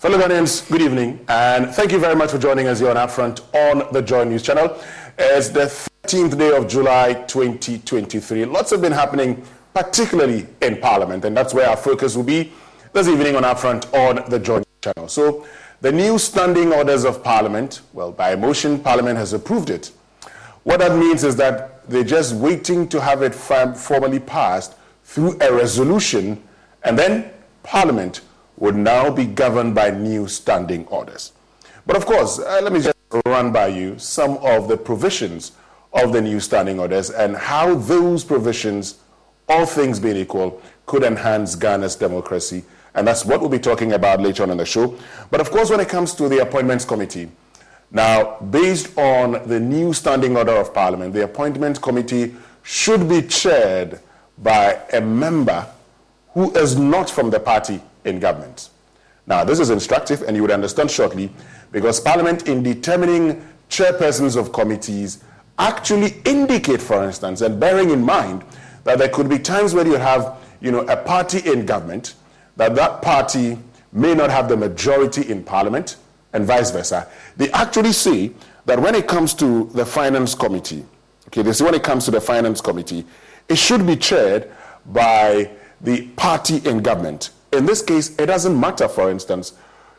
Fellow Ghanaians, good evening, and thank you very much for joining us here on Upfront on the Joy News channel. It's the 13th day of July 2023. Lots have been happening, particularly in Parliament, and that's where our focus will be this evening on Upfront on the Joy News channel. So, the new standing orders of Parliament, well, by motion, Parliament has approved it. What that means is that they're just waiting to have it formally passed through a resolution, and then Parliament would now be governed by new standing orders. But of course, let me just run by you some of the provisions of the new standing orders and how those provisions, all things being equal, could enhance Ghana's democracy. And that's what we'll be talking about later on in the show. But of course, when it comes to the Appointments Committee, now, based on the new standing order of Parliament, the Appointments Committee should be chaired by a member who is not from the party in government. Now, this is instructive, and you would understand shortly, because Parliament, in determining chairpersons of committees, actually indicate, for instance, and bearing in mind that there could be times where you have, a party in government, that party may not have the majority in Parliament, and vice versa. They actually say that when it comes to the Finance Committee, they say when it comes to the Finance Committee, it should be chaired by the party in government. In this case, it doesn't matter, for instance,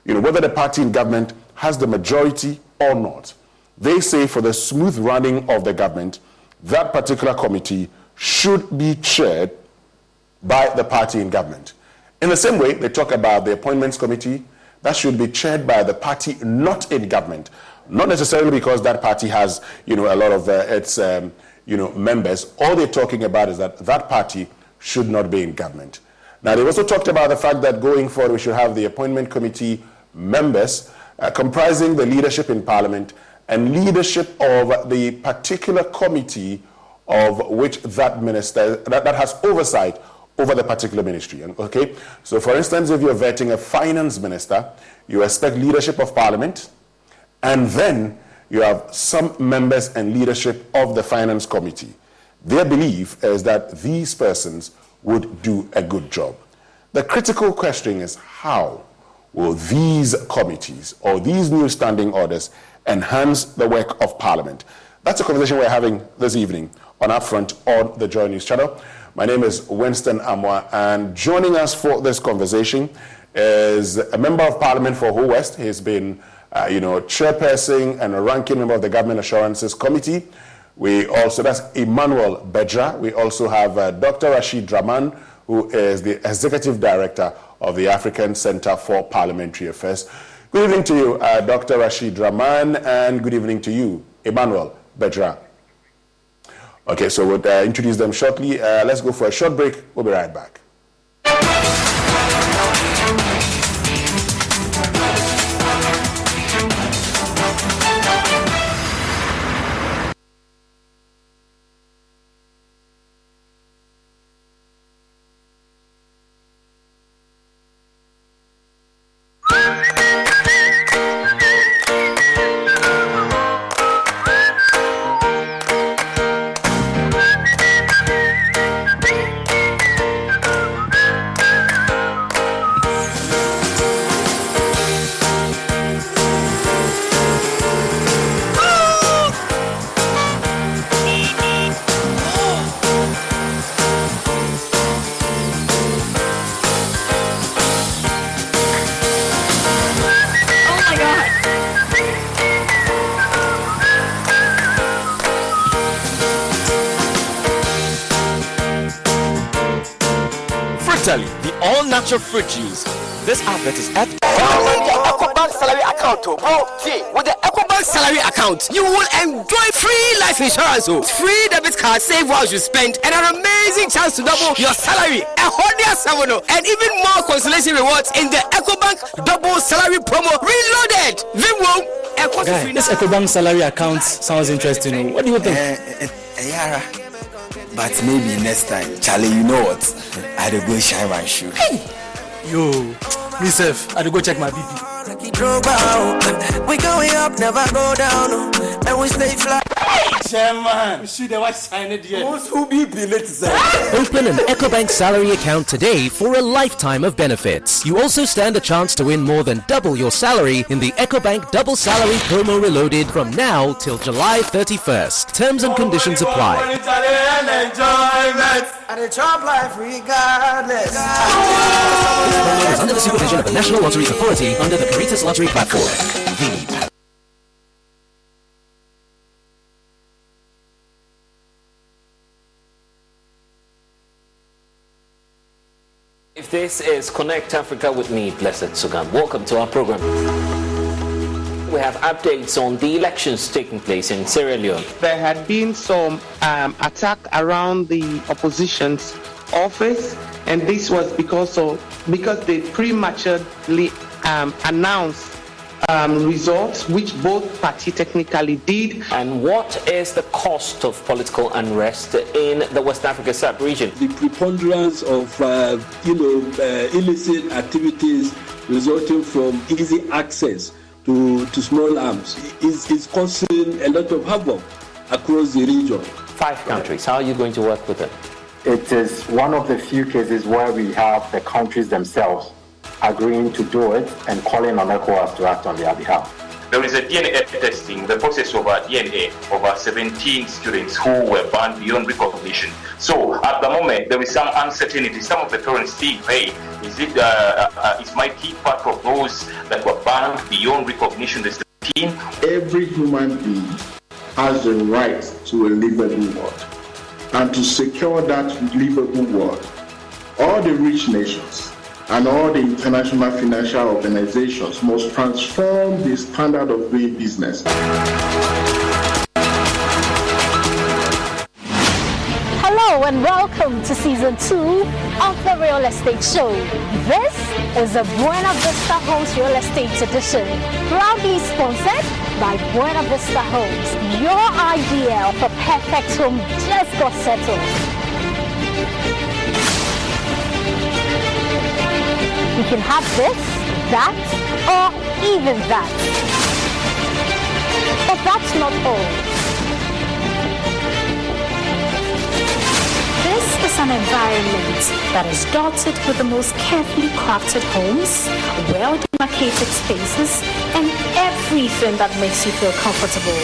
whether the party in government has the majority or not. They say for the smooth running of the government, that particular committee should be chaired by the party in government. In the same way, they talk about the Appointments Committee, that should be chaired by the party not in government. Not necessarily because that party has, a lot of its, members. All they're talking about is that that party should not be in government. Now, they also talked about the fact that going forward, we should have the Appointment Committee members comprising the leadership in Parliament and leadership of the particular committee of which that minister, that has oversight over the particular ministry. Okay? So, for instance, if you're vetting a finance minister, you expect leadership of Parliament, and then you have some members and leadership of the Finance Committee. Their belief is that these persons would do a good job. The critical question is, how will these committees or these new standing orders enhance the work of Parliament? That's a conversation we're having this evening on Upfront on the Joy News channel. My name is Winston Amwa, and joining us for this conversation is a member of Parliament for Ho West. He's been, chairperson and a ranking member of the Government Assurances Committee. That's Emmanuel Bedra. We also have Dr. Rashid Draman, who is the Executive Director of the African Center for Parliamentary Affairs. Good evening to you, Dr. Rashid Draman, and good evening to you, Emmanuel Bedra. Okay, so we'll introduce them shortly. Let's go for a short break. We'll be right back. The all-natural fruit juice. This advert is account. Oh, see, with the EcoBank salary account, you will enjoy free life insurance, free debit card, save while you spend, and an amazing chance to double your salary. And even more consolation rewards in the EcoBank double salary promo reloaded. Guy, this EcoBank salary account sounds interesting. What do you think? Yara, but maybe next time, Charlie, you know what? I'll go shine my shoe. Hey. Yo, myself, I'll go check my BP. We going up, never go down, and we stay fly. Chairman, you see the white sign it here. Open an EcoBank salary account today for a lifetime of benefits. You also stand a chance to win more than double your salary in the EcoBank Double Salary Promo Reloaded from now till July 31st. Terms and conditions apply. And the top life regardless. This promo is under the supervision of the National Lottery Authority under the Caritas Lottery Platform. If this is Connect Africa with me, Blessed Sugam, welcome to our program. We have updates on the elections taking place in Sierra Leone. There had been some attack around the opposition's office, and this was because they prematurely announced results, which both parties technically did. And what is the cost of political unrest in the West Africa sub-region? The preponderance of illicit activities resulting from easy access to small arms is causing a lot of havoc across the region. 5 countries. How are you going to work with them? It is one of the few cases where we have the countries themselves agreeing to do it and calling on ECOWAS to act on their behalf. There is a DNA testing, the process of DNA of 17 students who were banned beyond recognition. So at the moment, there is some uncertainty. Some of the parents think, hey, is my kid part of those that were banned beyond recognition? The 17? Every human being has the right to a livable world. And to secure that livable world, all the rich nations and all the international financial organizations must transform the standard of doing business. Hello and welcome to season 2 of the Real Estate Show. This is the Buena Vista Homes Real Estate Edition, proudly sponsored by Buena Vista Homes. Your idea of a perfect home just got settled. You can have this, that, or even that. But that's not all. This is an environment that is dotted with the most carefully crafted homes, well-demarcated spaces, and everything that makes you feel comfortable.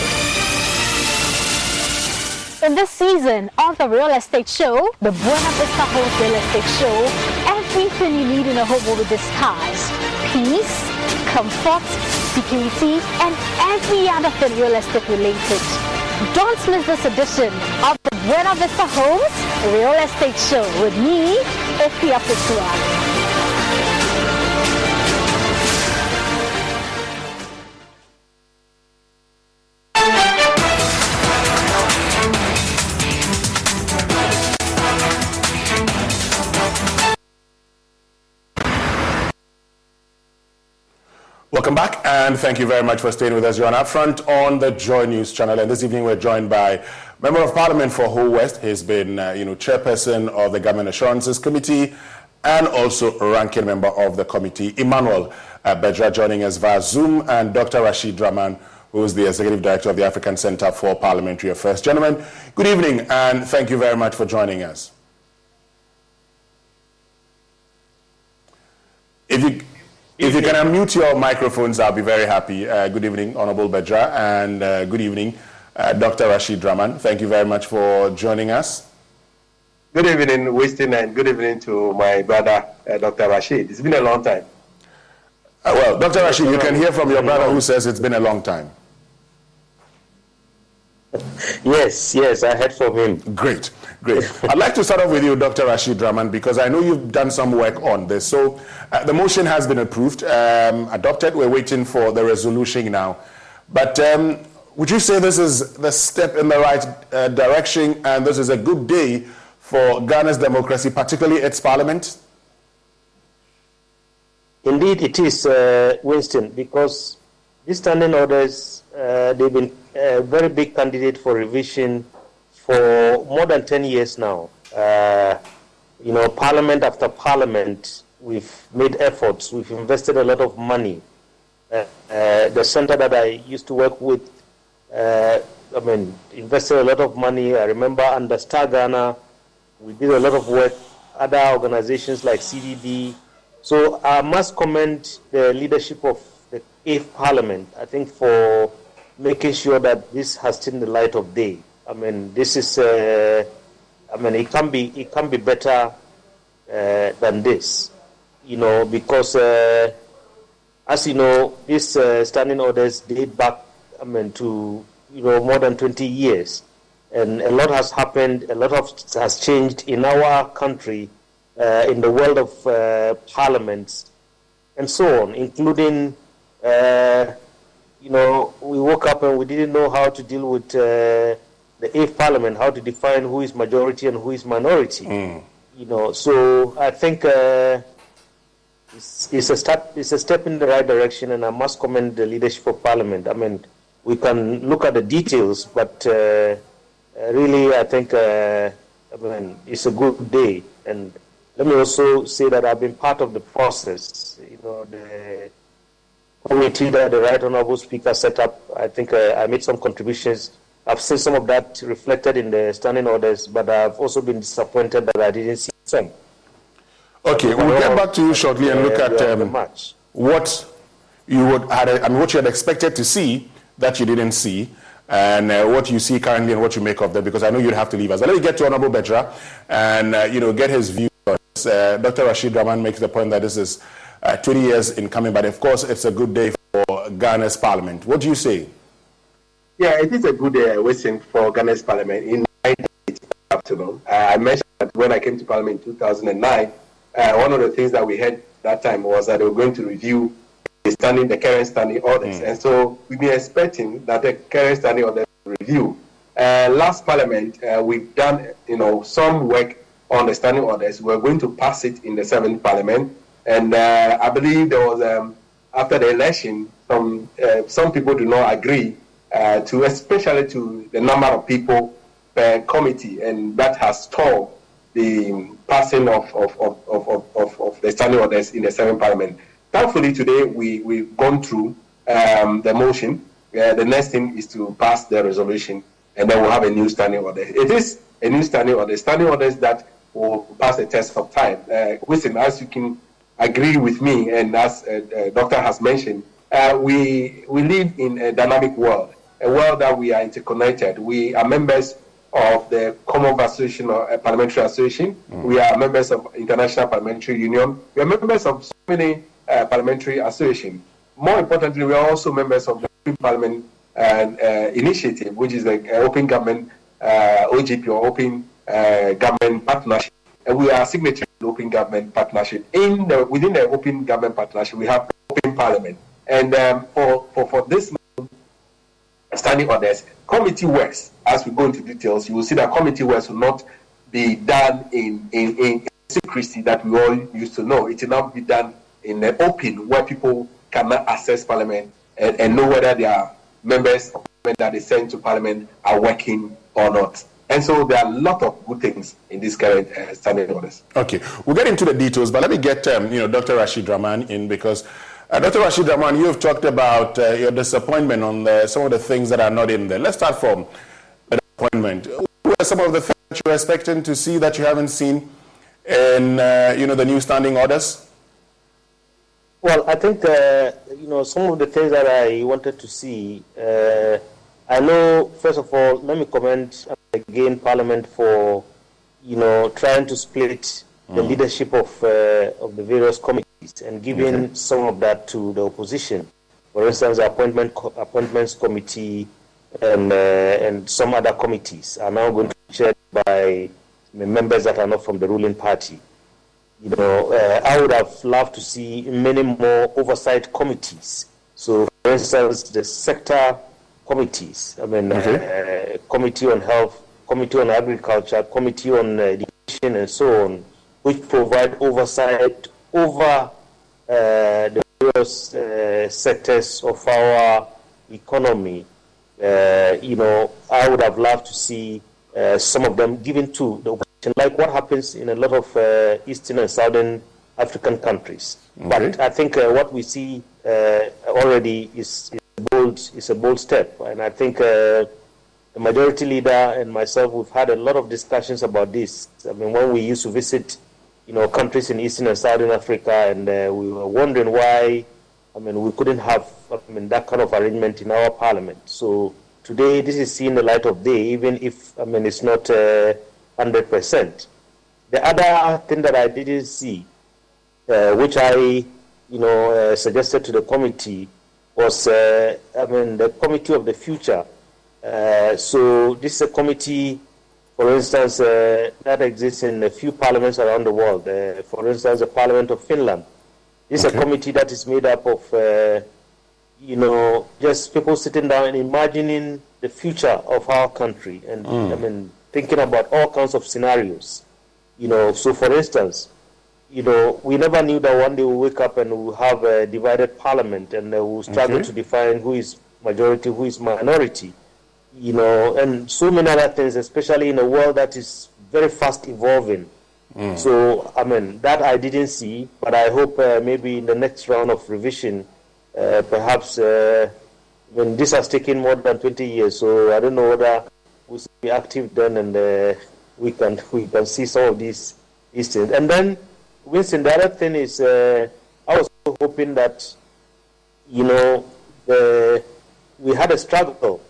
In this season of the Real Estate Show, the Buena Vista Homes Real Estate Show, everything you need in a home will be discussed. Peace, comfort, security, and every other thing real estate related. Don't miss this edition of the Buena Vista Homes Real Estate Show with me, Efia Petua. Welcome back, and thank you very much for staying with us. You're on Upfront on the Joy News channel, and this evening we're joined by Member of Parliament for Whole West. He's been, chairperson of the Government Assurances Committee, and also a ranking member of the committee, Emmanuel Bedra, joining us via Zoom, and Dr. Rashid Rahman, who is the Executive Director of the African Center for Parliamentary Affairs. Gentlemen, good evening, and thank you very much for joining us. If you can unmute your microphones, I'll be very happy. Good evening, Honorable Bedra, and good evening, Dr. Rashid Rahman. Thank you very much for joining us. Good evening, Winston, and good evening to my brother, Dr. Rashid. It's been a long time. Well, Dr. Rashid, you can hear from your brother who says it's been a long time. Yes, I heard from him. Great. I'd like to start off with you, Dr. Rashid Rahman, because I know you've done some work on this. So the motion has been approved, adopted. We're waiting for the resolution now. But would you say this is the step in the right direction, and this is a good day for Ghana's democracy, particularly its parliament? Indeed, it is, Winston, because these standing orders, they've been a very big candidate for revision for more than 10 years now. Parliament after parliament, we've made efforts, we've invested a lot of money. The center that I used to work with, invested a lot of money. I remember under Star Ghana, we did a lot of work, other organizations like CDD. So I must commend the leadership of the 8th Parliament, I think, for making sure that this has seen the light of day. This is, it can be better than this, because, as you know, these standing orders date back, to, more than 20 years. And a lot has happened, a lot has changed in our country, in the world of parliaments, and so on, including, we woke up and we didn't know how to deal with the 8th Parliament, how to define who is majority and who is minority. So I think it's a step in the right direction, and I must commend the leadership of Parliament. We can look at the details, but really I think it's a good day. And let me also say that I've been part of the process. The committee that the Right Honourable Speaker set up, I think I made some contributions. I've seen some of that reflected in the standing orders, but I've also been disappointed that I didn't see some. Okay, we'll get back to you shortly and look at what you what you had expected to see that you didn't see, and what you see currently and what you make of that, because I know you'd have to leave us. But let me get to Honourable Betra and get his view on this. Dr. Rashid Rahman makes the point that this is 20 years in coming, but of course it's a good day for Ghana's parliament. What do you say? Yeah, it is a good day waiting for Ghana's parliament in 1980 afternoon. I mentioned that when I came to parliament in 2009, one of the things that we heard that time was that they were going to review the current standing orders. And so we've been expecting that the current standing orders review. Last parliament, we've done some work on the standing orders. We're going to pass it in the 7th parliament. And I believe there was, after the election, some people do not agree especially to the number of people per committee, and that has stalled the passing of the standing orders in the 7th parliament. Thankfully, today we've gone through the motion. The next thing is to pass the resolution, and then we'll have a new standing order. It is a new standing orders that will pass the test of time. Listen, as you can agree with me, and as Doctor has mentioned, we live in a dynamic world, a world that we are interconnected. We are members of the Commonwealth Association or Parliamentary Association. We are members of International Parliamentary Union. We are members of so many parliamentary associations. More importantly, we are also members of the Open Parliament Initiative, which is the Open Government OGP or Open Government Partnership. And we are signatory to the Open Government Partnership. Within the Open Government Partnership, we have Open Parliament. And for this standing orders, committee works, as we go into details, you will see that committee works will not be done in secrecy that we all used to know. It will not be done in the open, where people cannot access Parliament and know whether their members of Parliament that they send to Parliament are working or not. And so there are a lot of good things in this current standing orders. Okay, we'll get into the details, but let me get Dr. Rashid Rahman in, because Dr. Rashid Rahman, you have talked about your disappointment on some of the things that are not in there. Let's start from the disappointment. What are some of the things that you're expecting to see that you haven't seen in the new standing orders? Well, I think some of the things that I wanted to see. I know, first of all, let me comment again Parliament for trying to split the leadership of the various committees and giving some of that to the opposition. For instance, the Appointments Committee and some other committees are now going to be chaired by members that are not from the ruling party. I would have loved to see many more oversight committees. So, for instance, the sector committees, Committee on Health, Committee on Agriculture, Committee on Education, and so on, which provide oversight over the various sectors of our economy. I would have loved to see some of them given to the opposition, like what happens in a lot of Eastern and Southern African countries. But I think what we see already is a bold step, and I think the majority leader and myself, we've had a lot of discussions about this. When we used to visit, countries in Eastern and Southern Africa, and we were wondering why, we couldn't have that kind of arrangement in our parliament. So today, this is seeing the light of day, even if it's not 100%. The other thing that I didn't see, which I suggested to the committee, was the Committee of the Future. So this is a committee, for instance, that exists in a few parliaments around the world. For instance, the Parliament of Finland. This is a committee that is made up of, just people sitting down and imagining the future of our country and thinking about all kinds of scenarios. So for instance, we never knew that one day we'll wake up and we'll have a divided parliament and we'll struggle to define who is majority, who is minority. And so many other things, especially in a world that is very fast evolving. So, that I didn't see, but I hope maybe in the next round of revision, perhaps when this has taken more than 20 years, so I don't know whether we'll be active then and we can see some of these things. And then, Winston, the other thing is, I was hoping that, we had a struggle,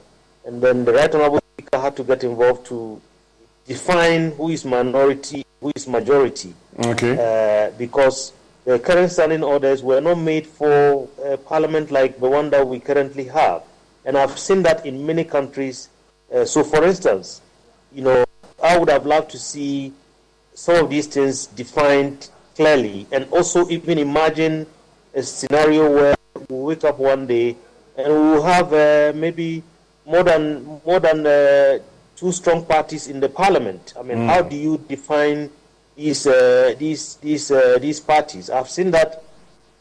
and then the Right Honorable Speaker had to get involved to define who is minority, who is majority. Because the current standing orders were not made for a parliament like the one that we currently have. And I've seen that in many countries. So, for instance, I would have loved to see some of these things defined clearly, and also even imagine a scenario where we wake up one day and we will have maybe more than two strong parties in the parliament. How do you define these parties? I've seen that,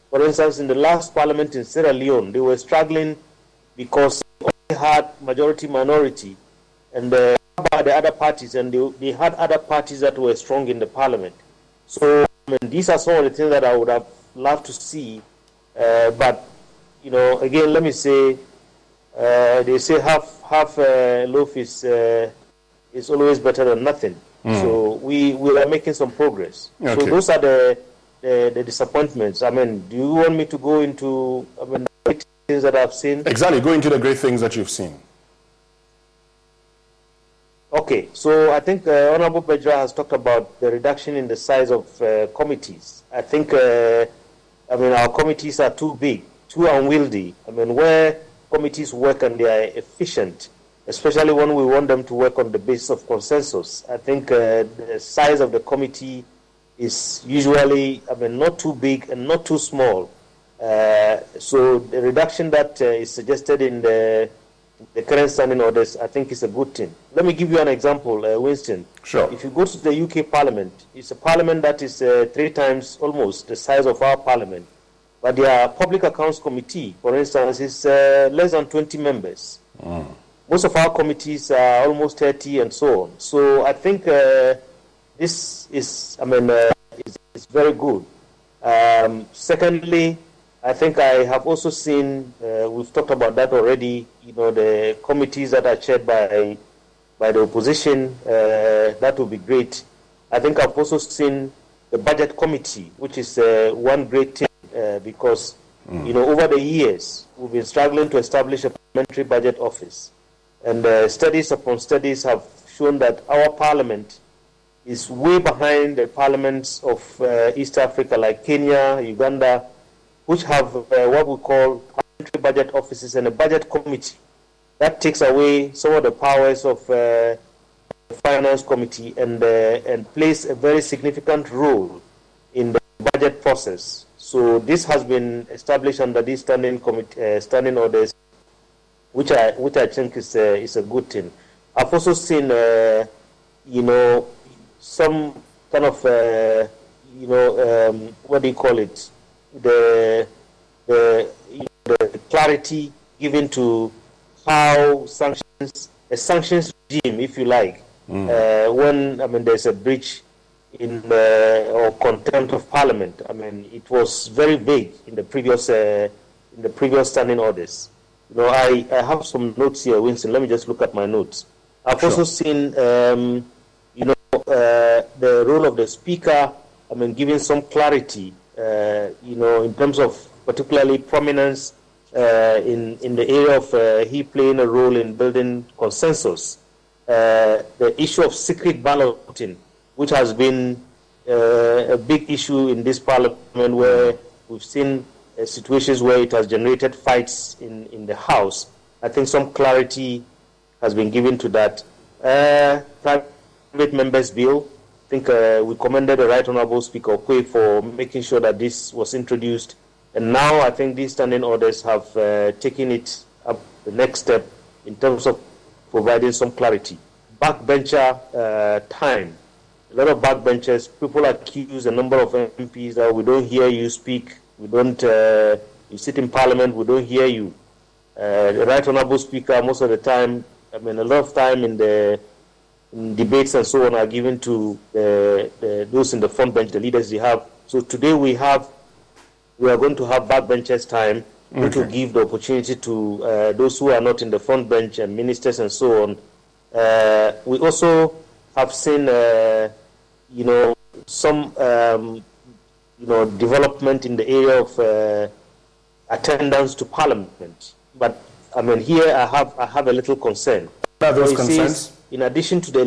for instance, in the last parliament in Sierra Leone, they were struggling because they only had majority minority, and about the other parties, and they had other parties that were strong in the parliament. So these are some of the things that I would have loved to see, but again, let me say, they say half loaf is always better than nothing. So we are making some progress. So those are the disappointments. Do you want me to go into the great things that I've seen? Exactly, go into the great things that you've seen. Okay, so I think Honorable Bejra has talked about the reduction in the size of committees. I think our committees are too big, too unwieldy. Where committees work and they are efficient, especially when we want them to work on the basis of consensus. I think the size of the committee is usually, not too big and not too small. So the reduction that is suggested in the current standing orders, I think is a good thing. Let me give you an example, Winston. Sure. If you go to the UK Parliament, it's a parliament that is 3 times almost the size of our parliament. But their Public Accounts Committee, for instance, is less than 20 members. Most of our committees are almost 30 and so on. So I think this is, it's very good. Secondly, I think I have also seen, we've talked about that already, the committees that are chaired by the opposition, that would be great. I think I've also seen the Budget Committee, which is one great thing, because, over the years, we've been struggling to establish a parliamentary budget office. And studies upon studies have shown that our parliament is way behind the parliaments of East Africa, like Kenya, Uganda, which have what we call parliamentary budget offices and a budget committee. that takes away some of the powers of the Finance Committee and plays a very significant role in the budget process. So this has been established under these standing orders, which I think is a good thing. I've also seen, some kind of, what do you call it? The clarity given to how a sanctions regime, if you like, when there's a breach or contempt of Parliament. It was very vague in the previous standing orders. I have some notes here, Winston. Let me just look at my notes. I've also seen, the role of the Speaker. Giving some clarity, in terms of particularly prominence in the area of he playing a role in building consensus. The issue of secret balloting, which has been a big issue in this Parliament, where we've seen situations where it has generated fights in the House. I think some clarity has been given to that. Private Members' Bill. I think we commended the Right Honourable Speaker Okwe for making sure that this was introduced. And now I think these standing orders have taken it up the next step in terms of providing some clarity. Backbencher time. A lot of backbenchers, people accuse a number of MPs that we don't hear you speak, you sit in Parliament, we don't hear you. The Right Honourable Speaker, most of the time, a lot of time in debates and so on are given to those in the front bench, the leaders they have. So today we are going to have backbenchers time, which will give the opportunity to those who are not in the front bench and ministers and so on. We also have seen, some, development in the area of attendance to Parliament. But here I have a little concern. What are those concerns? In addition to the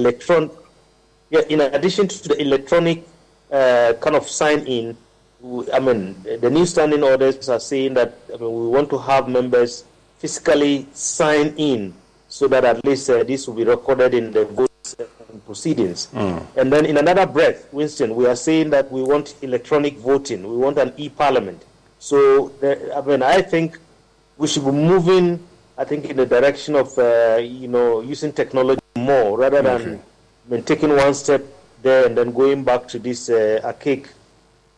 electronic kind of sign-in, the new standing orders are saying that we want to have members physically sign in, so that at least this will be recorded in the votes and proceedings. And then in another breath, Winston, we are saying that we want electronic voting. We want an e-parliament. So, I think we should be moving, in the direction of, using technology more, rather than taking one step there and then going back to this archaic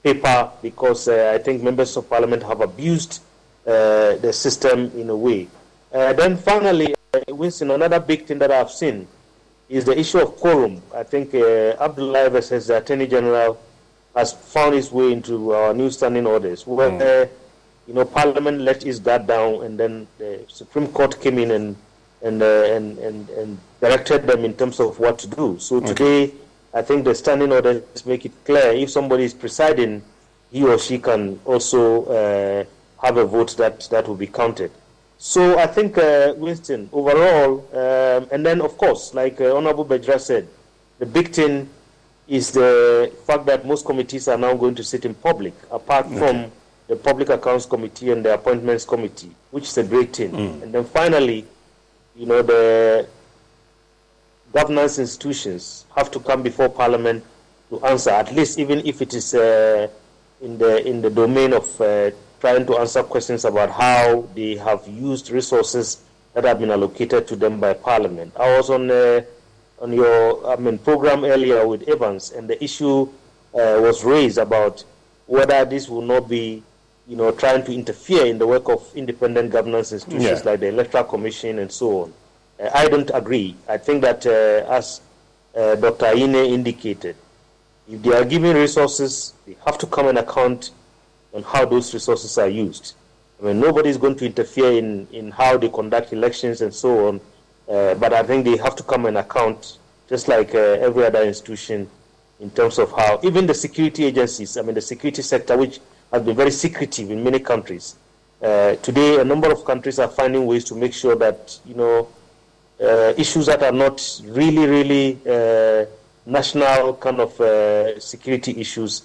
paper, because I think members of Parliament have abused the system in a way. Then finally, Winston, another big thing that I've seen is the issue of quorum. I think Abdullah versus the Attorney General has found its way into our new standing orders, where Parliament let its guard down, and then the Supreme Court came in and directed them in terms of what to do. So today, I think the standing orders make it clear if somebody is presiding, he or she can also have a vote that will be counted. So I think, Winston, overall, and then of course, like Honorable Bajra said, the big thing is the fact that most committees are now going to sit in public, apart from the Public Accounts Committee and the Appointments Committee, which is a great thing. And then finally, the governance institutions have to come before Parliament to answer, at least even if it is in the domain of trying to answer questions about how they have used resources that have been allocated to them by Parliament. I was on your program earlier with Evans, and the issue was raised about whether this will not be trying to interfere in the work of independent governance institutions like the Electoral Commission and so on. I don't agree. I think that, as Dr. Ine indicated, if they are given resources, they have to come and account on how those resources are used. Nobody is going to interfere in how they conduct elections and so on, but I think they have to come and account, just like every other institution, in terms of how, even the security agencies, the security sector, which has been very secretive in many countries. Today, a number of countries are finding ways to make sure that, issues that are not really national kind of security issues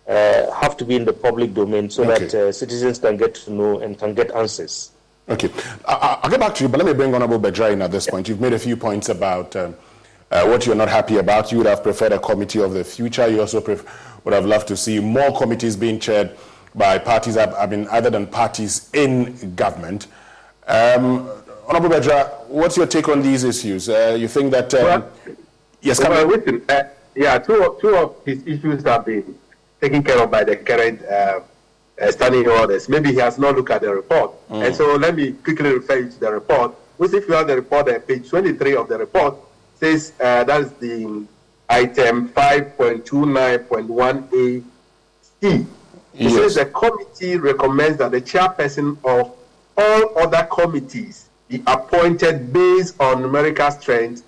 have to be in the public domain, so that citizens can get to know and can get answers. Okay. I'll get back to you, but let me bring Honorable Bedra in at this point. You've made a few points about what you're not happy about. You would have preferred a committee of the future. You also would have loved to see more committees being chaired by parties, other than parties in government. Honorable Bedra, what's your take on these issues? You think that... yes, come on. Listen, two of his issues have been taken care of by the current standing orders. Maybe he has not looked at the report. And so let me quickly refer you to the report, which if you have the report, page 23 of the report, says that is the item 5.29.1a C. It says the committee recommends that the chairperson of all other committees be appointed based on numerical strength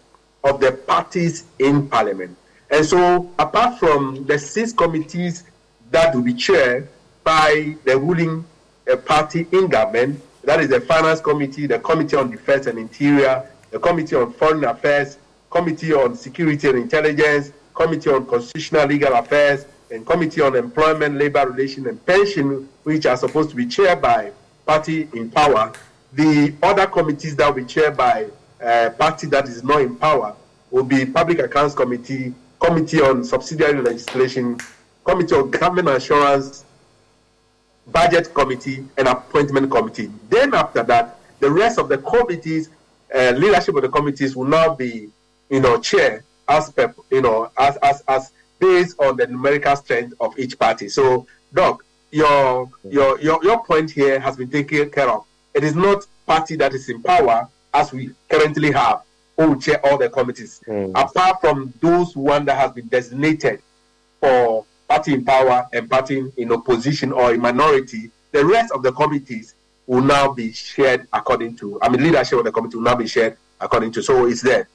of the parties in Parliament. And so, apart from the 6 committees that will be chaired by the ruling party in government, that is the Finance Committee, the Committee on Defense and Interior, the Committee on Foreign Affairs, Committee on Security and Intelligence, Committee on Constitutional Legal Affairs, and Committee on Employment, Labor Relations and Pension, which are supposed to be chaired by party in power. The other committees that will be chaired by party that is not in power will be Public Accounts Committee, Committee on Subsidiary Legislation, Committee on Government Assurance, Budget Committee, and Appointment Committee. Then after that, the rest of the committees, leadership of the committees will now be, chaired as based on the numerical strength of each party. So, Doc, your point here has been taken care of. It is not party that is in power as we currently have who will chair all the committees. Apart from those one that has been designated for party in power and party in opposition or in minority, the rest of the committees will now be shared according to, leadership of the committee will now be shared according to, so it's there.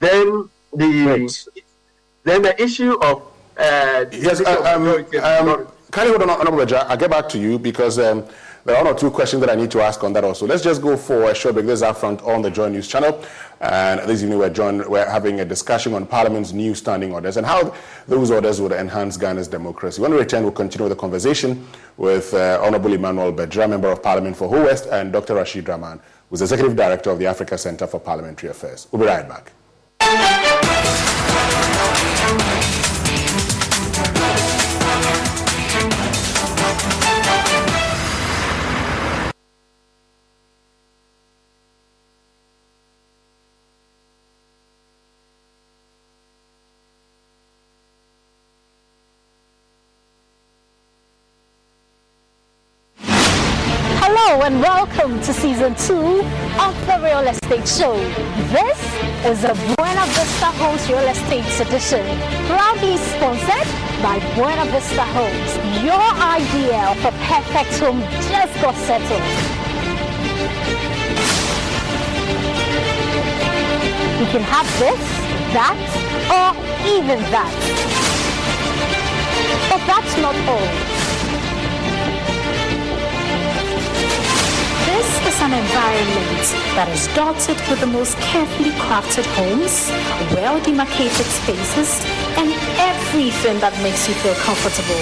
Then the issue of kindly hold on, Honorable Bedra. I'll get back to you because there are 1 or 2 questions that I need to ask on that also. Let's just go for a short break. This is Upfront on the Joy News channel. And this evening we're having a discussion on Parliament's new standing orders and how those orders would enhance Ghana's democracy. When we return, we'll continue the conversation with Honorable Emmanuel Bedra, Member of Parliament for Ho West, and Dr. Rashid Rahman, who's Executive Director of the Africa Center for Parliamentary Affairs. We'll be right back. Hello and welcome to season 2 of the Real Estate Show. This is the Buena Vista Homes Real Estate edition, proudly sponsored by Buena Vista Homes. Your idea of a perfect home just got settled. You can have this, that, or even that. But that's not all. This is an environment that is dotted with the most carefully crafted homes, well-demarcated spaces, and everything that makes you feel comfortable.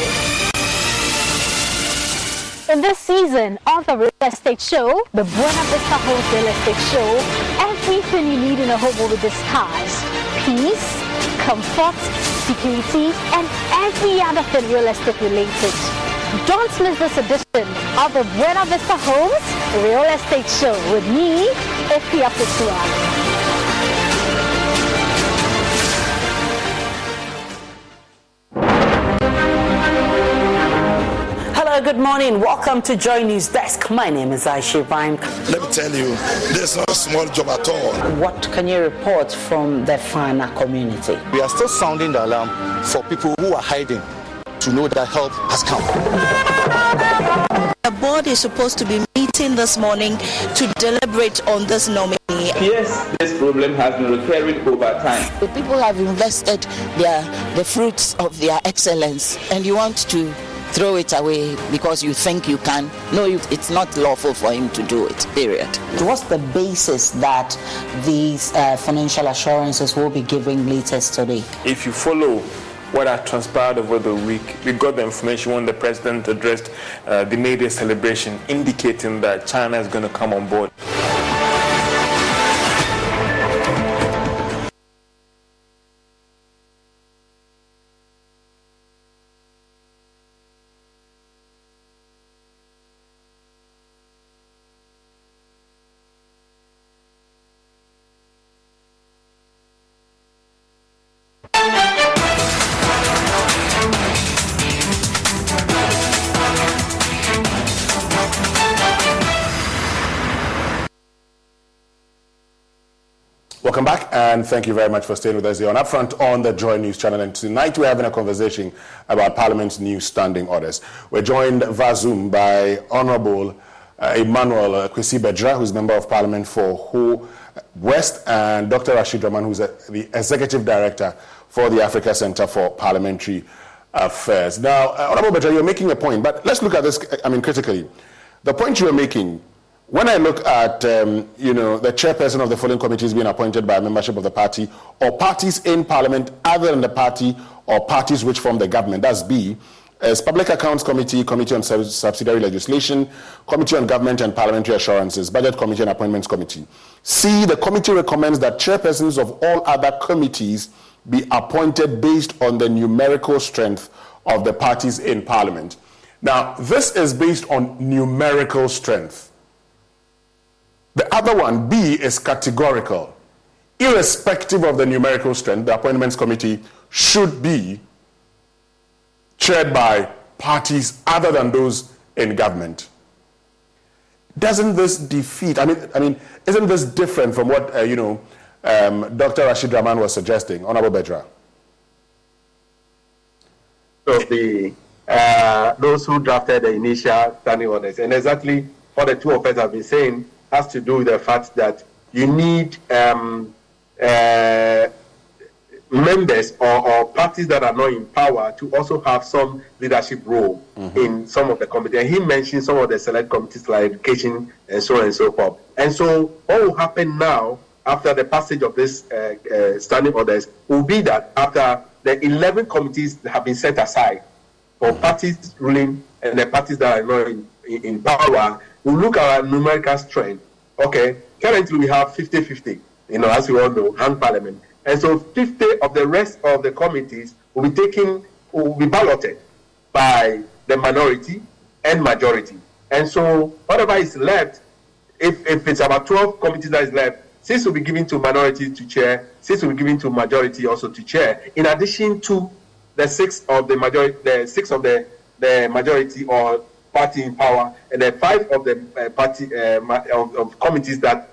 In this season of the Real Estate Show, the Buena Vista Homes Real Estate Show, everything you need in a home will be discussed. Peace, comfort, security, and every other thing real estate related. Don't miss this edition of the Buena Vista Homes Real Estate Show with me, Efia Pesua. Hello, good morning. Welcome to Joy News Desk. My name is Aisha Bank. Let me tell you, this is not a small job at all. What can you report from the Fana community? We are still sounding the alarm for people who are hiding to know that help has come. The board is supposed to be meeting this morning to deliberate on this nominee. Yes, this problem has been recurring over time. The people have invested the fruits of their excellence, and you want to throw it away because you think you can. No, it's not lawful for him to do it, period. What's the basis that these financial assurances will be giving latest today? If you follow what had transpired over the week. We got the information when the president addressed the May Day celebration, indicating that China is going to come on board. Welcome back, and thank you very much for staying with us here on Upfront on the Joy News channel. And tonight we're having a conversation about Parliament's new standing orders. We're joined via Zoom by Honourable Emmanuel Kwesi Bedra, who's Member of Parliament for Ho West, and Dr. Rashid Rahman, who's the Executive Director for the Africa Centre for Parliamentary Affairs. Now, Honourable Bedra, you're making a point, but let's look at this, critically. The point you're making, when I look at, the chairperson of the following committees being appointed by a membership of the party or parties in Parliament other than the party or parties which form the government, that's B, as Public Accounts Committee, Committee on Subsidiary Legislation, Committee on Government and Parliamentary Assurances, Budget Committee and Appointments Committee. C, the committee recommends that chairpersons of all other committees be appointed based on the numerical strength of the parties in Parliament. Now, this is based on numerical strength. The other one, B, is categorical. Irrespective of the numerical strength, the Appointments Committee should be chaired by parties other than those in government. Doesn't this defeat, isn't this different from what, Dr. Rashid Rahman was suggesting, Honorable Bedra? So those who drafted the initial standing orders, and exactly what the two of us have been saying, has to do with the fact that you need members or parties that are not in power to also have some leadership role in some of the committees. And he mentioned some of the select committees like education and so on and so forth. And so what will happen now after the passage of this standing orders will be that after the 11 committees have been set aside for parties ruling and the parties that are not in power, we look at our numerical strength. Okay, currently we have 50-50, as we all know, hung parliament. And so 50 of the rest of the committees will be balloted by the minority and majority. And so whatever is left, if it's about 12 committees that is left, 6 will be given to minority to chair, 6 will be given to majority also to chair, in addition to the 6 of the majority or party in power, and then 5 of the party of committees that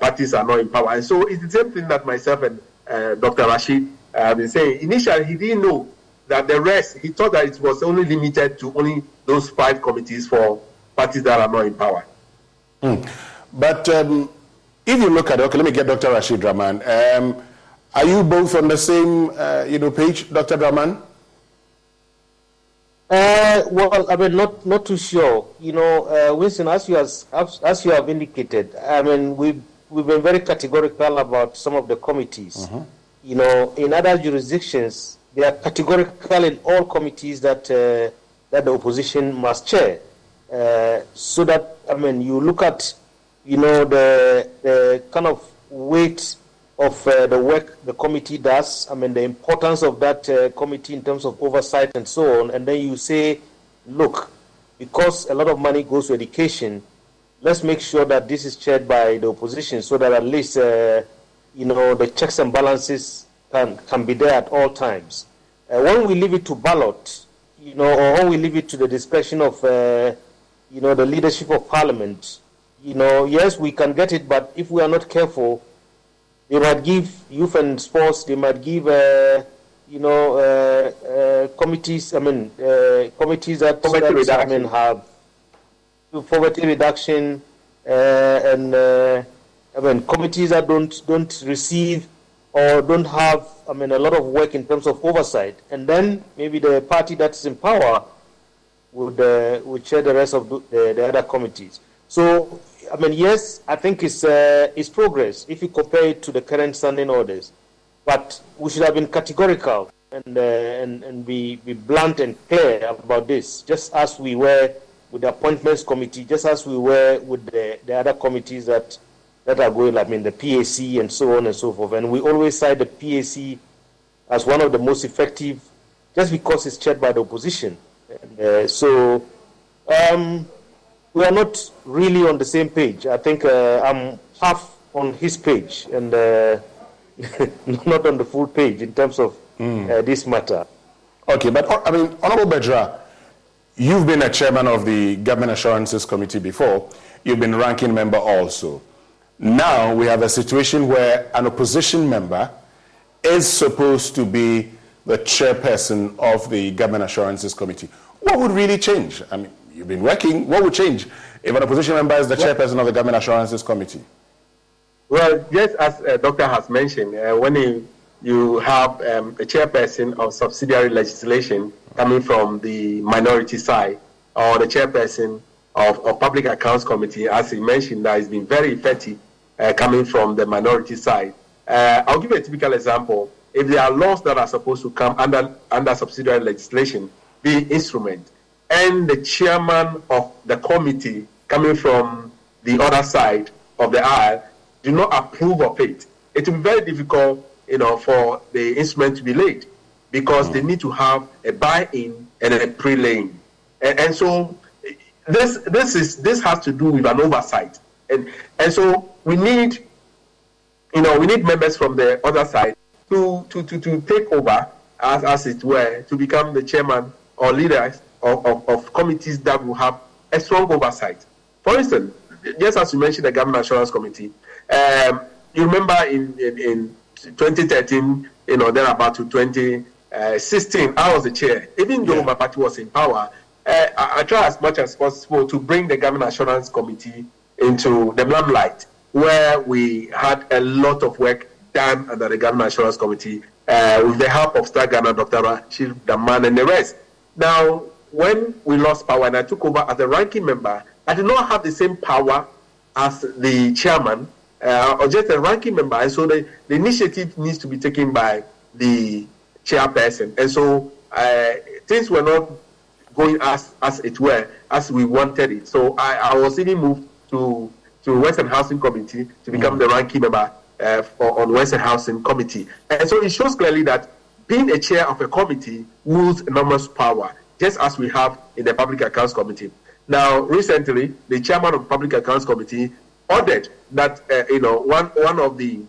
parties are not in power. And so it's the same thing that myself and Dr. Rashid have been saying. Initially, he didn't know that the rest, he thought that it was only limited to only those 5 committees for parties that are not in power. But if you look at it, okay, let me get Dr. Rashid Rahman. Are you both on the same page, Dr. Rahman? Well, not too sure. Winston, as you have indicated, we've been very categorical about some of the committees. In other jurisdictions, they are categorical in all committees that the opposition must chair. So that you look at the kind of weight of the work the committee does, the importance of that committee in terms of oversight and so on, and then you say, look, because a lot of money goes to education, let's make sure that this is chaired by the opposition so that at least, the checks and balances can be there at all times. When we leave it to ballot, or when we leave it to the discretion of, the leadership of Parliament, yes, we can get it, but if we are not careful, they might give youth and sports, they might give, committees, committees that have poverty reduction, and committees that don't receive or don't have, a lot of work in terms of oversight. And then maybe the party that's in power would chair the rest of the other committees. So, yes, I think it's progress if you compare it to the current standing orders. But we should have been categorical and be blunt and clear about this, just as we were with the appointments committee, just as we were with the other committees that are going, I mean, the PAC and so on and so forth. And we always cite the PAC as one of the most effective, just because it's chaired by the opposition. And, so we are not really on the same page. I think I'm half on his page and not on the full page in terms of this matter. Okay, but I mean, Honorable Bedra, you've been a chairman of the Government Assurances Committee before. You've been ranking member also. Now we have a situation where an opposition member is supposed to be the chairperson of the Government Assurances Committee. What would really change? I mean, you've been working. What would change if an opposition member is the chairperson of the Government Assurances Committee? Well, just as Doctor has mentioned, when you have a chairperson of subsidiary legislation coming from the minority side, or the chairperson of Public Accounts Committee, as he mentioned, that has been very effective coming from the minority side. I'll give you a typical example. If there are laws that are supposed to come under subsidiary legislation, the instrument, and the chairman of the committee coming from the other side of the aisle do not approve of it, it will be very difficult, for the instrument to be laid, because they need to have a buy-in and a pre-laying, and so this has to do with an oversight, and so we need members from the other side to take over, as it were, to become the chairman or leaders of committees that will have a strong oversight. For instance, just as you mentioned, the Government Assurance Committee. You remember in 2013, then about to 2016, I was the chair. Even though my party was in power, I tried as much as possible to bring the Government Assurance Committee into the limelight, where we had a lot of work done under the Government Assurance Committee with the help of Star Ghana, Dr. Rashid Daman, and the rest. Now, when we lost power and I took over as the ranking member, I did not have the same power as the chairman or just a ranking member, and so the initiative needs to be taken by the chairperson. And so things were not going as it were, as we wanted it. So I was even moved to Western Housing Committee to become the ranking member on Western Housing Committee. And so it shows clearly that being a chair of a committee wields enormous power, just as we have in the Public Accounts Committee. Now, recently, the chairman of the Public Accounts Committee ordered that one of the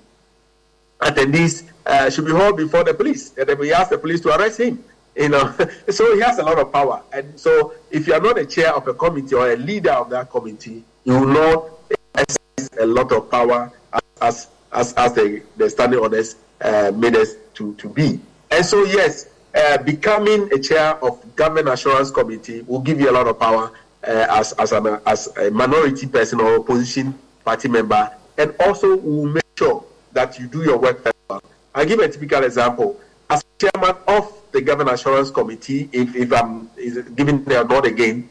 attendees should be hauled before the police, and we asked the police to arrest him. So he has a lot of power. And so, if you are not a chair of a committee or a leader of that committee, you will not exercise a lot of power as the standing orders made us to be. And so, yes, becoming a chair of Government Assurance Committee will give you a lot of power as a minority person or opposition party member, and also will make sure that you do your work very well. I'll give a typical example. As chairman of the Government Assurance Committee, if I'm giving the nod again,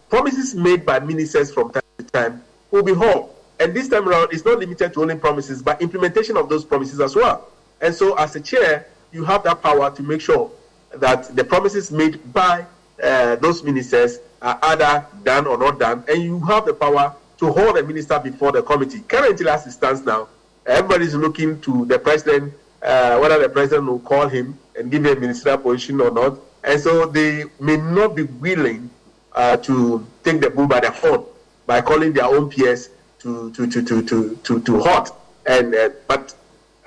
promises made by ministers from time to time will be held. And this time around, it's not limited to only promises, but implementation of those promises as well. And so, as a chair, you have that power to make sure that the promises made by those ministers are either done or not done, and you have the power to hold a minister before the committee. Currently, as it stands now, everybody is looking to the president, whether the president will call him and give him a ministerial position or not. And so they may not be willing to take the bull by the horn by calling their own peers to hot. But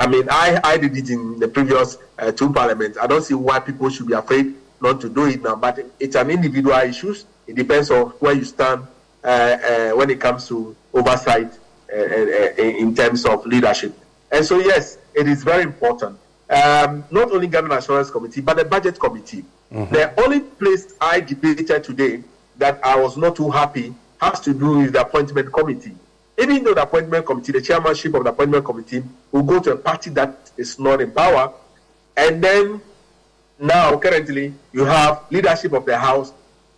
I mean, I did it in the previous two parliaments. I don't see why people should be afraid not to do it now. But it's an individual issue. It depends on where you stand when it comes to oversight in terms of leadership. And so, yes, it is very important. Not only Government Assurance Committee, but the Budget Committee. Mm-hmm. The only place I debated today that I was not too happy has to do with the Appointment Committee. Even though the Appointment Committee, the chairmanship of the Appointment Committee, will go to a party that is not in power, and then now, currently, you have leadership of the House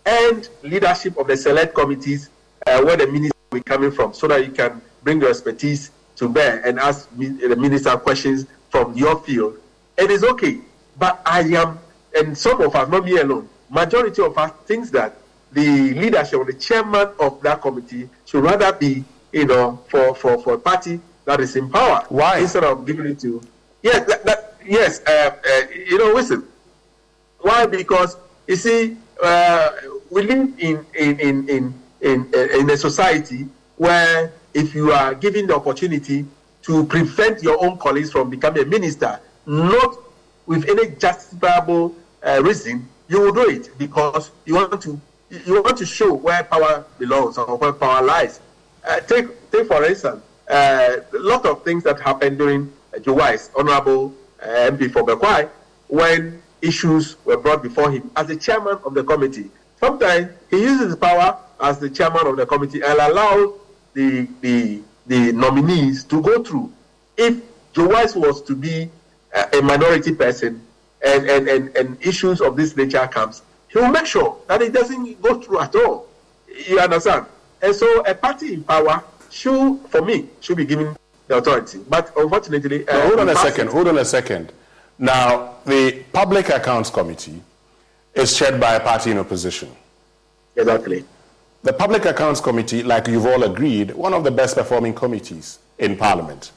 and leadership of the select committees where the minister will be coming from, so that you can bring your expertise to bear and ask the minister questions from your field. It is okay, But I am, and some of us, not me alone, majority of us thinks that the leadership or the chairman of that committee should rather be, for a party that is in power. Why? Instead of giving it to, listen. Why? Because you see, we live in a society where if you are given the opportunity to prevent your own colleagues from becoming a minister, not with any justifiable reason, you will do it because you want to show where power belongs or where power lies. Take for instance, a lot of things that happened during Joe Wise, Honorable MP for Bekwai, when issues were brought before him as the chairman of the committee. Sometimes he uses his power as the chairman of the committee and allows the nominees to go through. If Joe Wise was to be a minority person and issues of this nature comes, he will make sure that it doesn't go through at all. You understand? And so a party in power should be given the authority. But unfortunately... hold on a second. Now, the Public Accounts Committee is chaired by a party in opposition. Exactly. The Public Accounts Committee, like you've all agreed, one of the best performing committees in Parliament.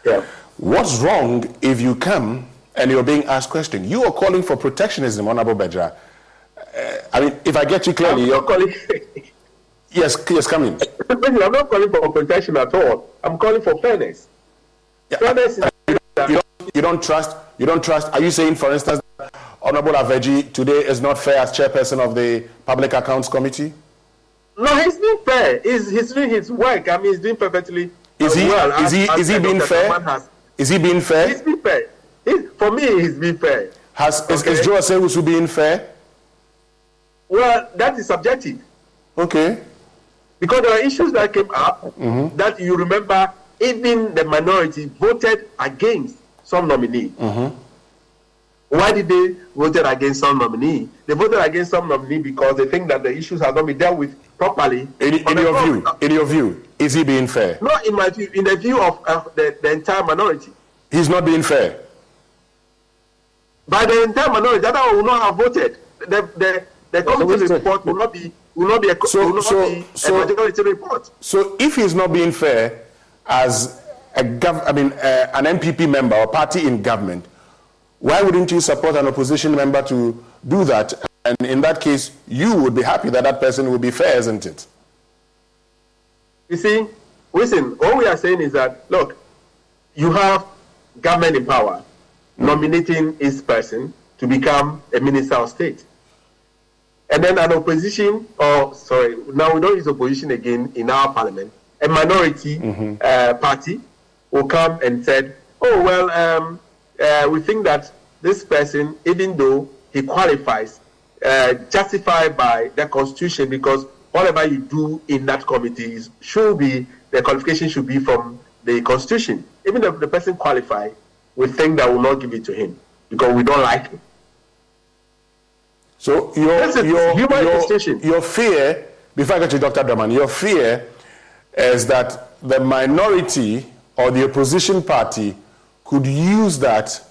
Yeah. What's wrong if you come and you're being asked questions? You are calling for protectionism, Honorable Bejra. I mean, if I get you clearly, you're calling... Yes, come in. I'm not calling for protection at all. I'm calling for fairness. Yeah. Fairness is... You don't trust. Are you saying, for instance, that Honorable Aveji today is not fair as chairperson of the Public Accounts Committee? No, he's being fair. He's doing his work. I mean, he's doing perfectly well. Is he being fair? Is he being fair? He's being fair. For me, he's being fair. Is Joe Asewusu being fair? Well, that is subjective. Okay. Because there are issues that came up that you remember even the minority voted against some nominee. Why did they vote against some nominee? They voted against some nominee because they think that the issues have not been dealt with properly. In your view, is he being fair? Not in my view. In the view of the entire minority. He's not being fair. By the entire minority, that will not have voted. The committee's report will not be a majority report. So if he's not being fair as an MPP member or party in government, why wouldn't you support an opposition member to do that? And in that case, you would be happy that that person would be fair, isn't it? You see, listen, all we are saying is that, look, you have government in power nominating its person to become a minister of state. And then an opposition, now we don't use opposition again in our parliament, a minority party will come and said, we think that this person, even though he qualifies, justified by the constitution, because whatever you do in that committee the qualification should be from the constitution. Even if the person qualified, we think that we'll not give it to him because we don't like him. So your fear, before I get to Dr. Draman, your fear is that the minority or the opposition party could use that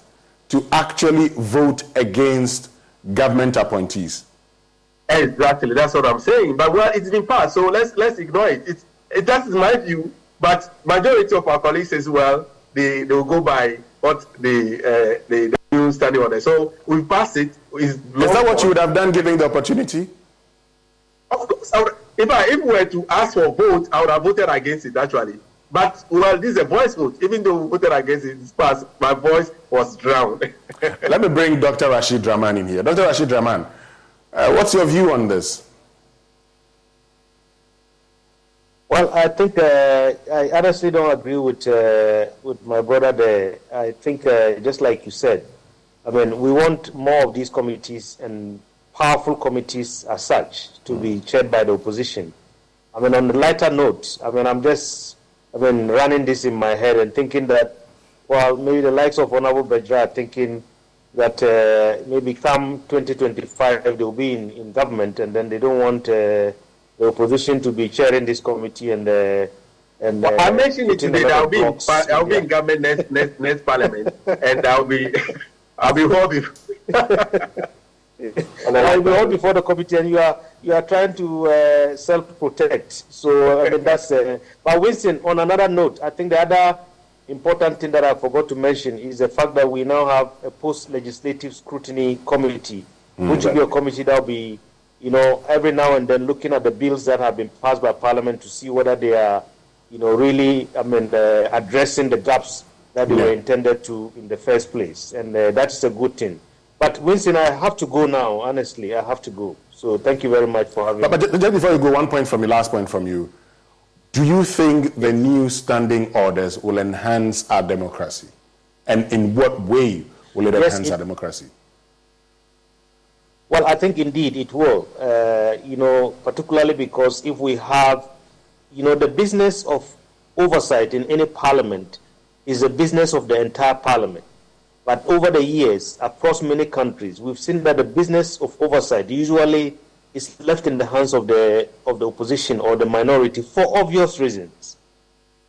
to actually vote against government appointees. Exactly, that's what I'm saying. But it's been passed, so let's ignore it. That is my view. But majority of our colleagues as well, they will go by what the new standing order. So we passed it. Is that what you would have done given the opportunity? Of course. If we were to ask for a vote, I would have voted against it actually. But this is a voice vote. Even though we voted against it, it's passed. My voice was drowned. Let me bring Dr. Rashid Draman in here. Dr. Rashid Draman, what's your view on this? Well, I think I honestly don't agree with my brother there. I think just like you said, I mean, we want more of these committees and powerful committees as such to be chaired by the opposition. I mean, on the lighter note, I'm running this in my head and thinking that, well, maybe the likes of Honorable Bejra are thinking that maybe come 2025 they'll be in government, and then they don't want the opposition to be chairing this committee and I mentioned it today that I'll be in government next parliament, and I'll be I'll be holding. I'll be hold before the committee, and you are trying to self-protect. So I mean that's. But Winston, on another note, I think the other important thing that I forgot to mention is the fact that we now have a post-legislative scrutiny committee, which will be a committee that will be, every now and then looking at the bills that have been passed by Parliament to see whether they are, really, addressing the gaps that they were intended to in the first place, and that's a good thing. But Winston, I have to go now. Honestly, I have to go. So thank you very much for having me. But just before you go, one point from you, last point from you. Do you think the new standing orders will enhance our democracy? And in what way will it enhance our democracy? Well, I think indeed it will. Particularly because if we have, the business of oversight in any parliament is the business of the entire parliament. But over the years, across many countries, we've seen that the business of oversight usually is left in the hands of the opposition or the minority for obvious reasons.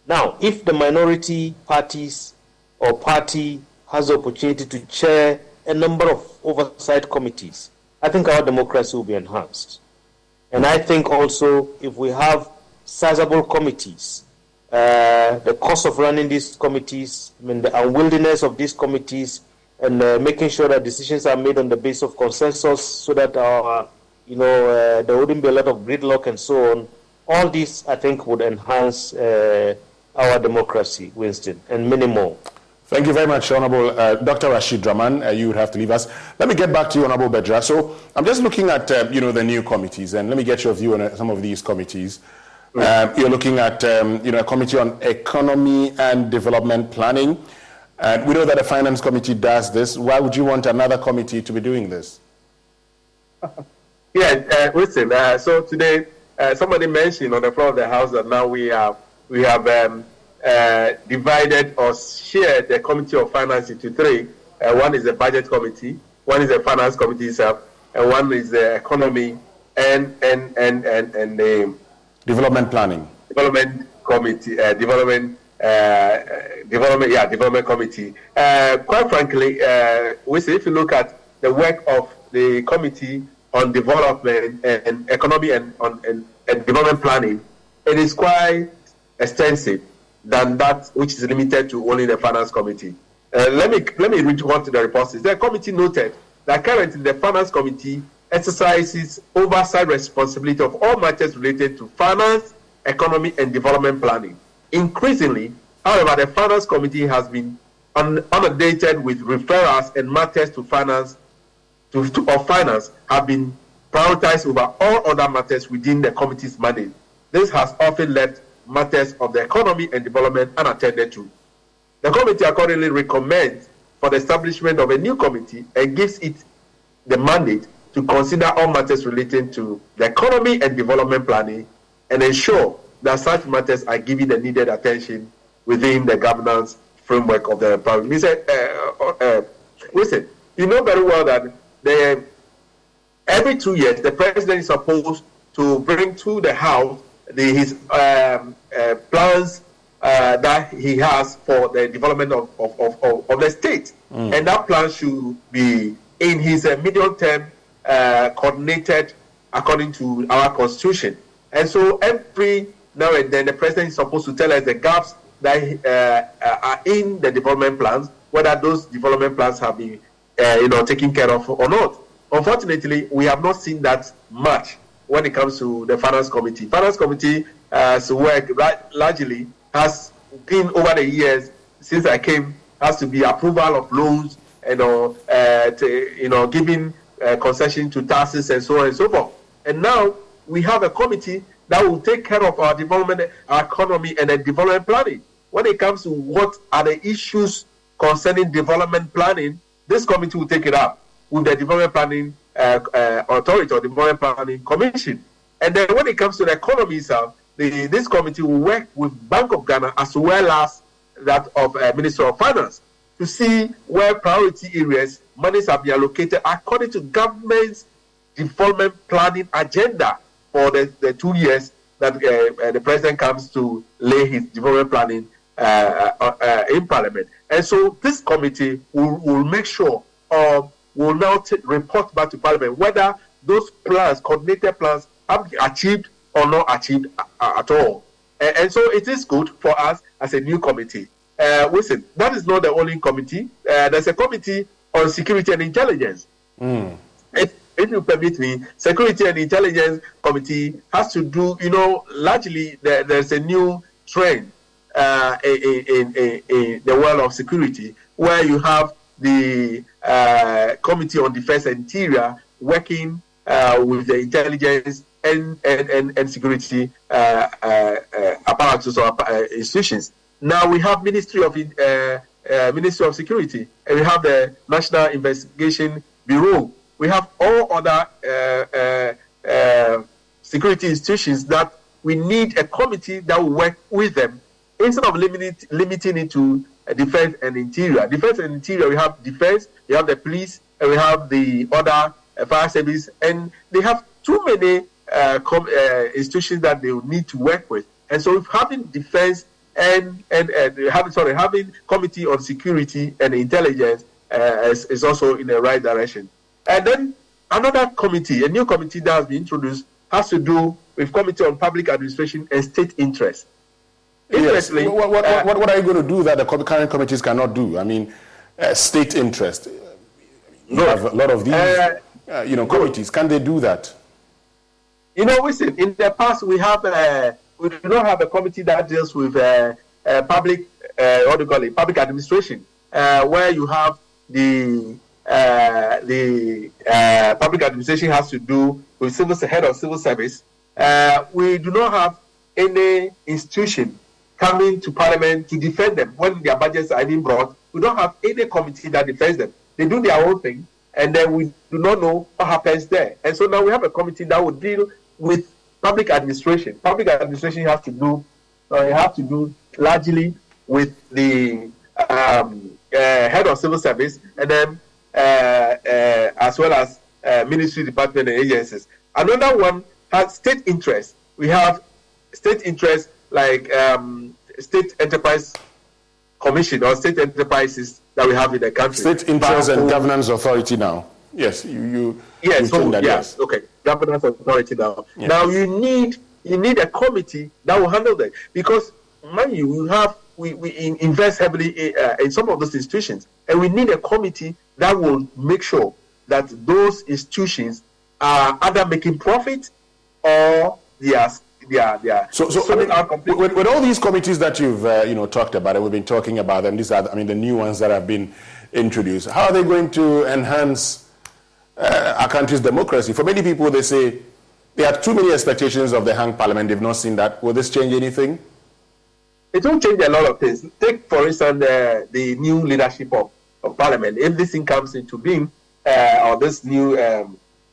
Now, if the minority parties or party has the opportunity to chair a number of oversight committees, I think our democracy will be enhanced. And I think also if we have sizable committees, the cost of running these committees, the unwieldiness of these committees, and making sure that decisions are made on the basis of consensus so that there wouldn't be a lot of gridlock and so on. All this, I think, would enhance our democracy, Winston, and many more. Thank you very much, Honorable Dr. Rashid Draman. You would have to leave us. Let me get back to you, Honorable Bedra. So I'm just looking at, the new committees, and let me get your view on some of these committees. You're looking at, a committee on economy and development planning. And we know that the Finance Committee does this. Why would you want another committee to be doing this? Listen, so today somebody mentioned on the floor of the House that now we have divided or shared the Committee of Finance into three. One is the Budget Committee, one is the Finance Committee itself, and one is the Economy and the Development Planning. Development Committee, Development Committee. Quite frankly, we say if you look at the work of the Committee on Development and Economy and Development Planning, it is quite extensive than that which is limited to only the Finance Committee. Let me read what the report says. The committee noted that currently the Finance Committee exercises oversight responsibility of all matters related to finance, economy, and development planning. Increasingly, however, the Finance Committee has been inundated with referrals and matters to finance have been prioritized over all other matters within the committee's mandate. This has often left matters of the economy and development unattended to. The committee accordingly recommends for the establishment of a new committee and gives it the mandate to consider all matters relating to the economy and development planning and ensure that such matters are given the needed attention within the governance framework of the Parliament. Listen, you know very well that every 2 years the president is supposed to bring to the House his plans that he has for the development of the state. And that plan should be in his medium-term coordinated according to our constitution. And so every now and then the president is supposed to tell us the gaps that are in the development plans, whether those development plans have been taken care of or not. Unfortunately, we have not seen that much when it comes to the Finance Committee. Finance Committee's work largely has been over the years since I came, has to be approval of loans and giving concession to taxes and so on and so forth. And now we have a committee that will take care of our development, our economy, and development planning. When it comes to what are the issues concerning development planning, this committee will take it up with the development planning authority or development planning commission. And then when it comes to the economy itself, this committee will work with Bank of Ghana as well as that of Minister of Finance to see where priority areas monies have been allocated according to government's development planning agenda for the 2 years that the president comes to lay his development planning in Parliament. And so this committee will make sure will now report back to Parliament whether those plans, coordinated plans, have been achieved or not achieved at all. And so it is good for us as a new committee. Listen, that is not the only committee. There's a committee on security and intelligence. If you permit me, Security and Intelligence Committee has to do, largely there's a new trend in the world of security where you have the Committee on Defense and Interior working with the intelligence and security apparatus or institutions. Now we have Ministry of Security, and we have the National Investigation Bureau. We have all other security institutions that we need a committee that will work with them instead of limiting it to defense and interior. Defense and interior, we have defense, we have the police, and we have the other fire service, and they have too many institutions that they will need to work with. And so, if having defense and having committee on security and intelligence is also in the right direction. And then another committee, a new committee that has been introduced, has to do with Committee on Public Administration and State Interest. Interestingly, what are you going to do that the current committees cannot do? I mean, state interest. You have a lot of these, committees. Can they do that? Listen. In the past, we do not have a committee that deals with public administration, where you have the public administration has to do with head of civil service. We do not have any institution coming to Parliament to defend them when their budgets are being brought. We don't have any committee that defends them. They do their own thing, and then we do not know what happens there. And so now we have a committee that will deal with public administration. Public administration has to do largely with the head of civil service, and then as well as ministry, department, and agencies. Another one has state interest. We have state interest like State Enterprise Commission or state enterprises that we have in the country. State Interest and Governance Authority now. Yes, yes, okay. Governance Authority now. Yes. Now you need a committee that will handle that, because mind you, we invest heavily in some of those institutions, and we need a committee that will make sure that those institutions are either making profit or they are. So with all these committees that you've talked about, and we've been talking about them, these are the new ones that have been introduced. How are they going to enhance our country's democracy? For many people, they say there are too many expectations of the hung parliament. They've not seen that. Will this change anything? It will change a lot of things. Take, for instance, the new leadership of Parliament. If this thing comes into being, or this new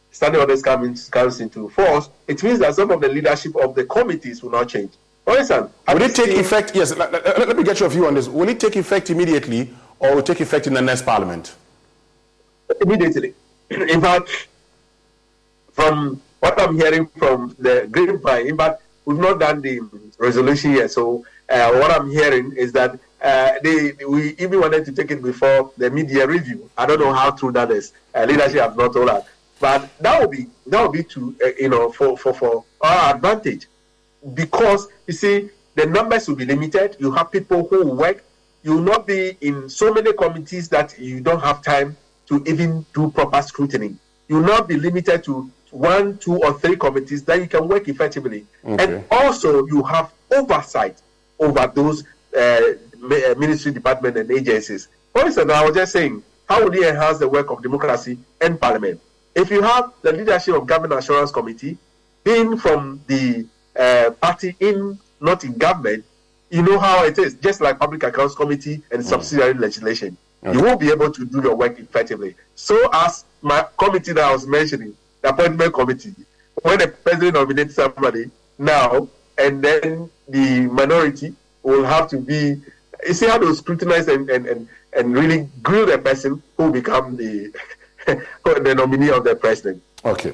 standing orders comes into force, it means that some of the leadership of the committees will not change. For instance, will it take effect? Yes, let me get your view on this. Will it take effect immediately, or will it take effect in the next Parliament? Immediately. In fact, from what I'm hearing from the grapevine, but we've not done the resolution yet. So what I'm hearing is that we even wanted to take it before the media review. I don't know how true that is. Leadership have not told us, but that will be to for our advantage, because you see the numbers will be limited. You have people who will work. You will not be in so many committees that you don't have time to even do proper scrutiny. You will not be limited to 1, 2, or 3 committees that you can work effectively. Okay. And also you have oversight over those ministry, department, and agencies. For instance, I was just saying, how would you enhance the work of democracy and Parliament? If you have the leadership of Government Assurance Committee being from the party not in government, you know how it is, just like Public Accounts Committee and subsidiary legislation. Okay. You won't be able to do your work effectively. So as my committee that I was mentioning, the appointment committee, when the president nominates somebody now, and then the minority will have to be, you see how to scrutinize and really grill the person who become the nominee of the president. Okay.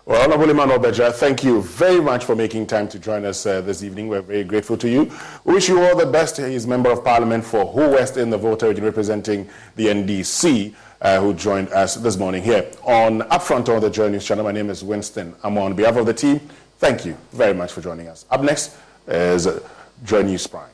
Well, Honorable Emmanuel Beja, thank you very much for making time to join us this evening. We're very grateful to you. We wish you all the best. He's Member of Parliament for Ho West in the Volta region, representing the NDC, who joined us this morning here on Upfront on the Joy News channel. My name is Winston. I'm on behalf of the team. Thank you very much for joining us. Up next is Joy News Prime.